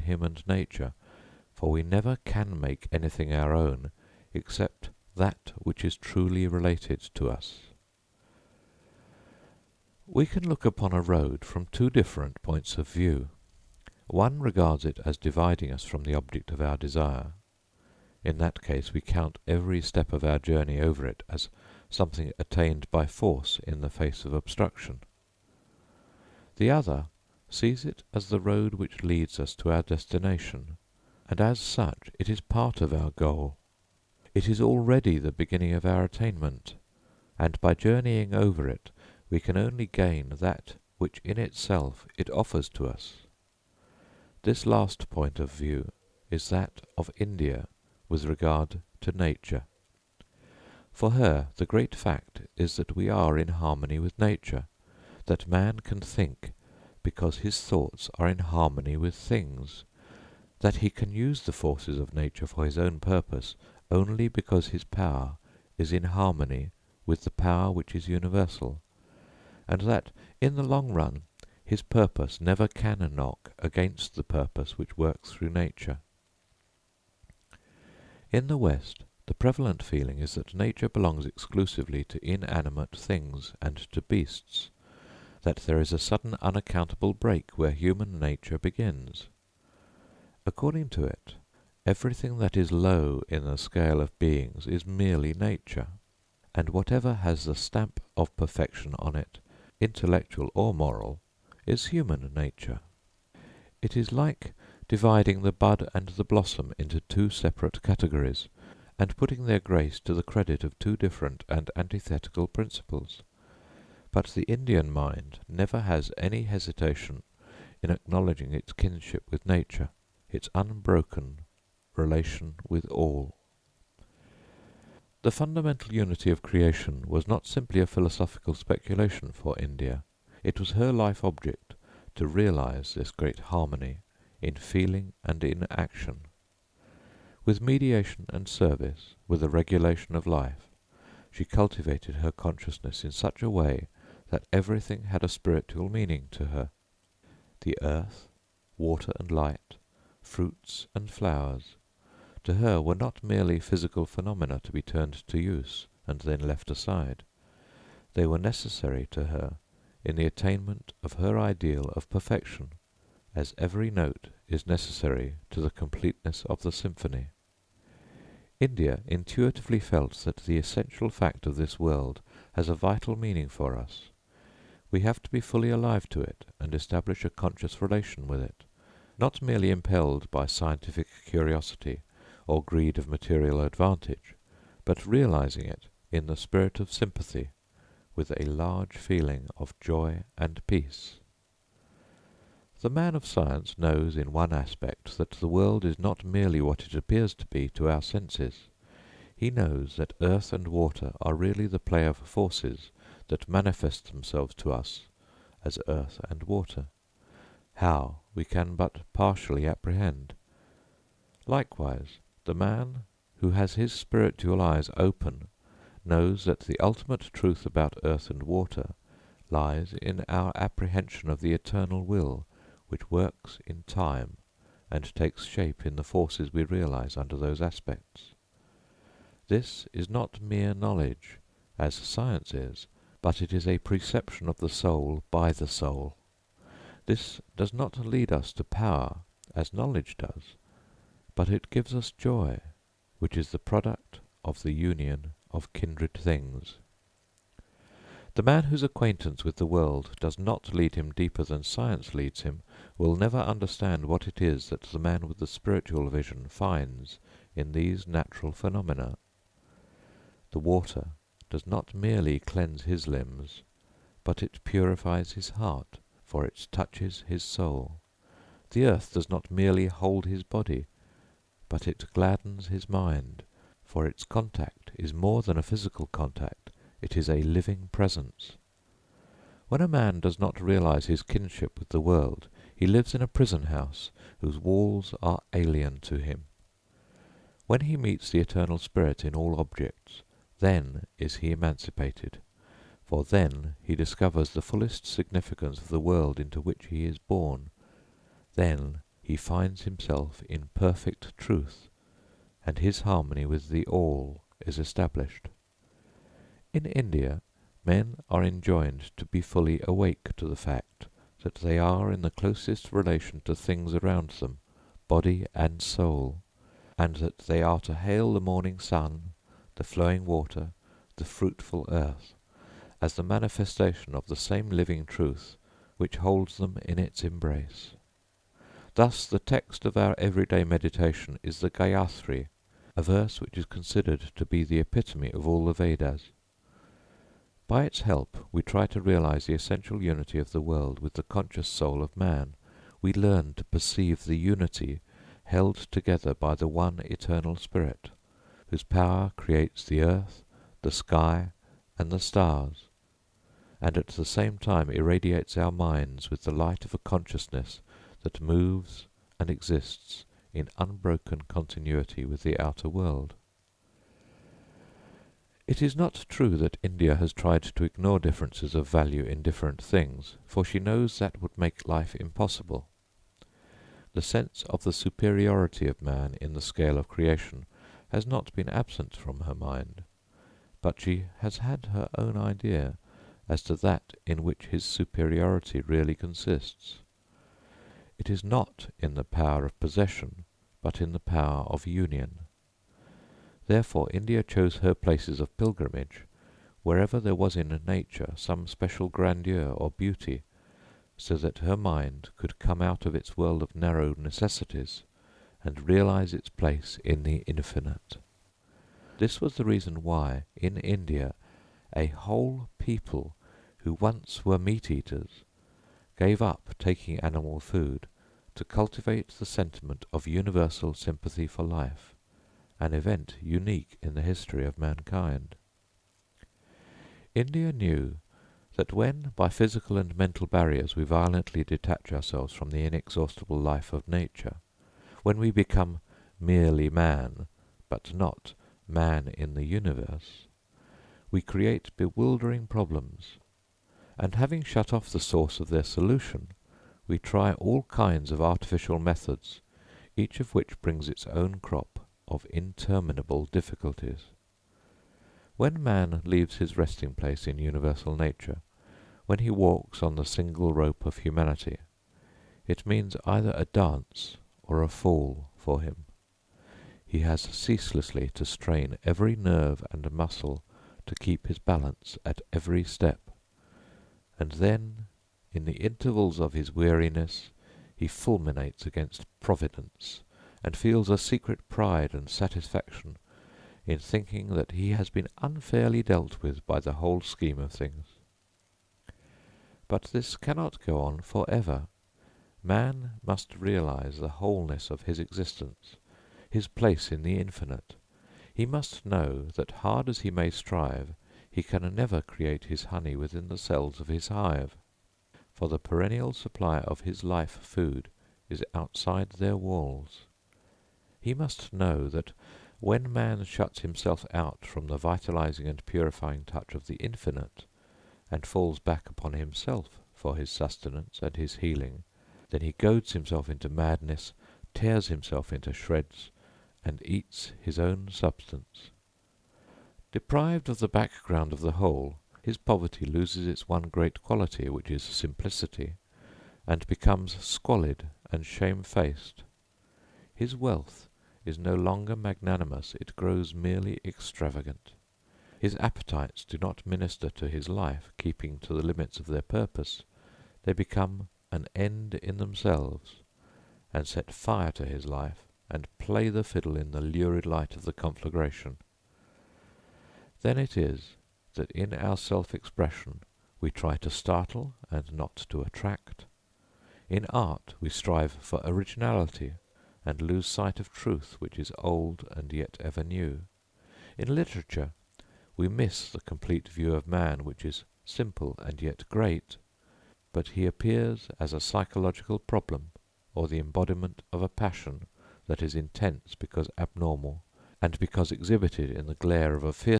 him and nature, for we never can make anything our own except that which is truly related to us. We can look upon a road from two different points of view. One regards it as dividing us from the object of our desire. In that case we count every step of our journey over it as something attained by force in the face of obstruction. The other sees it as the road which leads us to our destination, and as such it is part of our goal. It is already the beginning of our attainment, and by journeying over it we can only gain that which in itself it offers to us. This last point of view is that of India with regard to nature. For her the great fact is that we are in harmony with nature, that man can think because his thoughts are in harmony with things, that he can use the forces of nature for his own purpose only because his power is in harmony with the power which is universal, and that in the long run his purpose never can knock against the purpose which works through nature. In the West, the prevalent feeling is that nature belongs exclusively to inanimate things and to beasts, that there is a sudden unaccountable break where human nature begins. According to it, everything that is low in the scale of beings is merely nature, and whatever has the stamp of perfection on it, intellectual or moral, is human nature. It is like dividing the bud and the blossom into two separate categories, and putting their grace to the credit of two different and antithetical principles. But the Indian mind never has any hesitation in acknowledging its kinship with nature, its unbroken relation with all. The fundamental unity of creation was not simply a philosophical speculation for India. It was her life object to realize this great harmony in feeling and in action. With mediation and service, with the regulation of life, she cultivated her consciousness in such a way that everything had a spiritual meaning to her. The earth, water and light, fruits and flowers, to her were not merely physical phenomena to be turned to use and then left aside. They were necessary to her in the attainment of her ideal of perfection, as every note is necessary to the completeness of the symphony. India intuitively felt that the essential fact of this world has a vital meaning for us. We have to be fully alive to it and establish a conscious relation with it, not merely impelled by scientific curiosity or greed of material advantage, but realizing it in the spirit of sympathy, with a large feeling of joy and peace. The man of science knows in one aspect that the world is not merely what it appears to be to our senses. He knows that earth and water are really the play of forces that manifest themselves to us as earth and water. How, we can but partially apprehend. Likewise, the man who has his spiritual eyes open knows that the ultimate truth about earth and water lies in our apprehension of the eternal will which works in time and takes shape in the forces we realize under those aspects. This is not mere knowledge, as science is, but it is a perception of the soul by the soul. This does not lead us to power, as knowledge does, but it gives us joy, which is the product of the union of kindred things. The man whose acquaintance with the world does not lead him deeper than science leads him will never understand what it is that the man with the spiritual vision finds in these natural phenomena. The water does not merely cleanse his limbs, but it purifies his heart, for it touches his soul. The earth does not merely hold his body, but it gladdens his mind, for its contact is more than a physical contact, it is a living presence. When a man does not realize his kinship with the world, he lives in a prison house whose walls are alien to him. When he meets the eternal spirit in all objects, then is he emancipated, for then he discovers the fullest significance of the world into which he is born. Then he finds himself in perfect truth, and his harmony with the All is established. In India, men are enjoined to be fully awake to the fact that they are in the closest relation to things around them, body and soul, and that they are to hail the morning sun, the flowing water, the fruitful earth, as the manifestation of the same living truth which holds them in its embrace. Thus the text of our everyday meditation is the Gayatri, a verse which is considered to be the epitome of all the Vedas. By its help we try to realize the essential unity of the world with the conscious soul of man. We learn to perceive the unity held together by the one eternal spirit, whose power creates the earth, the sky, and the stars, and at the same time irradiates our minds with the light of a consciousness that moves and exists in unbroken continuity with the outer world. It is not true that India has tried to ignore differences of value in different things, for she knows that would make life impossible. The sense of the superiority of man in the scale of creation has not been absent from her mind, but she has had her own idea as to that in which his superiority really consists. It is not in the power of possession, but in the power of union. Therefore India chose her places of pilgrimage wherever there was in nature some special grandeur or beauty, so that her mind could come out of its world of narrow necessities and realize its place in the infinite. This was the reason why, in India, a whole people who once were meat-eaters gave up taking animal food to cultivate the sentiment of universal sympathy for life, an event unique in the history of mankind. India knew that when by physical and mental barriers we violently detach ourselves from the inexhaustible life of nature, when we become merely man, but not man in the universe, we create bewildering problems, and having shut off the source of their solution, we try all kinds of artificial methods, each of which brings its own crop of interminable difficulties. When man leaves his resting place in universal nature, when he walks on the single rope of humanity, it means either a dance or a fall for him. He has ceaselessly to strain every nerve and muscle to keep his balance at every step, and then, in the intervals of his weariness, he fulminates against Providence, and feels a secret pride and satisfaction in thinking that he has been unfairly dealt with by the whole scheme of things. But this cannot go on for ever. Man must realize the wholeness of his existence, his place in the infinite. He must know that hard as he may strive, he can never create his honey within the cells of his hive, for the perennial supply of his life food is outside their walls. He must know that when man shuts himself out from the vitalizing and purifying touch of the infinite, and falls back upon himself for his sustenance and his healing, then he goads himself into madness, tears himself into shreds, and eats his own substance. Deprived of the background of the whole, his poverty loses its one great quality, which is simplicity, and becomes squalid and shamefaced. His wealth is no longer magnanimous, it grows merely extravagant. His appetites do not minister to his life, keeping to the limits of their purpose. They become an end in themselves, and set fire to his life, and play the fiddle in the lurid light of the conflagration. Then it is that in our self-expression we try to startle and not to attract. In art we strive for originality, and lose sight of truth which is old and yet ever new. In literature we miss the complete view of man which is simple and yet great, but he appears as a psychological problem, or the embodiment of a passion that is intense because abnormal, and because exhibited in the glare of a fierce